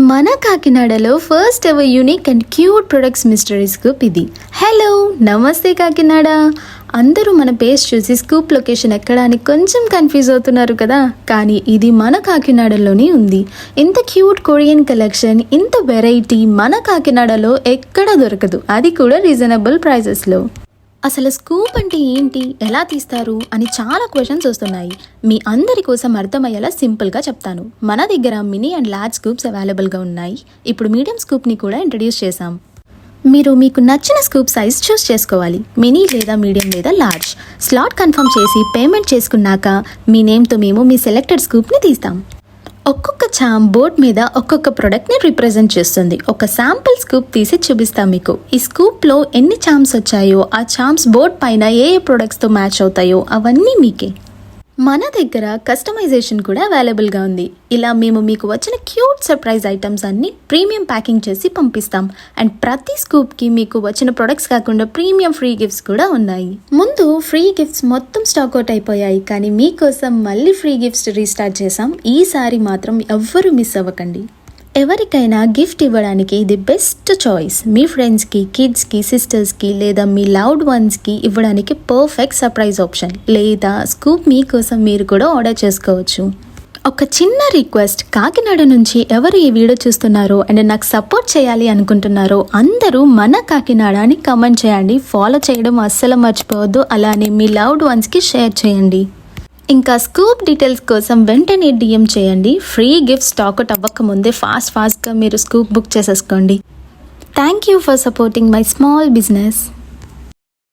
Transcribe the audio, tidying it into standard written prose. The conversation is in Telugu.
మన కాకినాడలో first ever unique and cute products mystery scoop ఇది. హలో నమస్తే కాకినాడ. అందరూ మన పేజ్ చూసి స్కూప్ లొకేషన్ ఎక్కడ అని కొంచెం కన్ఫ్యూజ్ అవుతున్నారు కదా, కానీ ఇది మన కాకినాడలోనే ఉంది. ఇంత క్యూట్ కొరియన్ కలెక్షన్, ఇంత వెరైటీ మన కాకినాడలో ఎక్కడ దొరకదు, అది కూడా రీజనబుల్ ప్రైజెస్లో. అసలు స్కూప్ అంటే ఏంటి, ఎలా తీస్తారు అని చాలా క్వశ్చన్స్ వస్తున్నాయి. మీ అందరి కోసం అర్థమయ్యేలా సింపుల్గా చెప్తాను. మన దగ్గర మినీ అండ్ లార్జ్ స్కూప్స్ అవైలబుల్గా ఉన్నాయి. ఇప్పుడు మీడియం స్కూప్ని కూడా ఇంట్రడ్యూస్ చేశాం. మీకు నచ్చిన స్కూప్ సైజ్ చూస్ చేసుకోవాలి. మినీ లేదా మీడియం లేదా లార్జ్. స్లాట్ కన్ఫర్మ్ చేసి పేమెంట్ చేసుకున్నాక మీ నేమ్తో మేము మీ సెలెక్టెడ్ స్కూప్ని తీస్తాం. ఒక్కొక్క చామ్ బోర్డ్ మీద ఒక్కొక్క ప్రోడక్ట్ని రిప్రజెంట్ చేస్తుంది. ఒక శాంపుల్ స్కూప్ తీసి చూపిస్తాం మీకు. ఈ స్కూప్లో ఎన్ని చామ్స్ వచ్చాయో, ఆ చామ్స్ బోర్డ్ పైన ఏ ప్రొడక్ట్స్తో మ్యాచ్ అవుతాయో అవన్నీ మీకే. మన దగ్గర కస్టమైజేషన్ కూడా అవైలబుల్గా ఉంది. ఇలా మేము మీకు వచ్చిన క్యూట్ సర్ప్రైజ్ ఐటమ్స్ అన్ని ప్రీమియం ప్యాకింగ్ చేసి పంపిస్తాం. అండ్ ప్రతి స్కూప్కి మీకు వచ్చిన ప్రొడక్ట్స్ కాకుండా ప్రీమియం ఫ్రీ గిఫ్ట్స్ కూడా ఉన్నాయి. ముందు ఫ్రీ గిఫ్ట్స్ మొత్తం స్టాక్ అవుట్ అయిపోయాయి, కానీ మీకోసం మళ్ళీ ఫ్రీ గిఫ్ట్స్ రీస్టార్ట్ చేసాం. ఈసారి మాత్రం ఎవ్వరూ మిస్ అవ్వకండి. ఎవరికైనా గిఫ్ట్ ఇవ్వడానికి ఇది బెస్ట్ చాయిస్. మీ ఫ్రెండ్స్కి, కిడ్స్కి, సిస్టర్స్కి లేదా మీ లవ్డ్ వన్స్కి ఇవ్వడానికి పర్ఫెక్ట్ సర్ప్రైజ్ ఆప్షన్. లేదా స్కూప్ మీకోసం మీరు కూడా ఆర్డర్ చేసుకోవచ్చు. ఒక చిన్న రిక్వెస్ట్, కాకినాడ నుంచి ఎవరు ఈ వీడియో చూస్తున్నారో అండ్ నాకు సపోర్ట్ చేయాలి అనుకుంటున్నారో అందరూ మన కాకినాడ అని కమెంట్ చేయండి. ఫాలో చేయడం అస్సలు మర్చిపోవద్దు. అలానే మీ లవ్డ్ వన్స్కి షేర్ చేయండి. ఇంకా స్కూప్ డీటెయిల్స్ కోసం వెంటనే DM చేయండి. ఫ్రీ గిఫ్ట్ స్టాక్అవుట్ అవ్వకముందే ఫాస్ట్గా మీరు స్కూప్ బుక్ చేసేసుకోండి. Thank you for supporting my small business.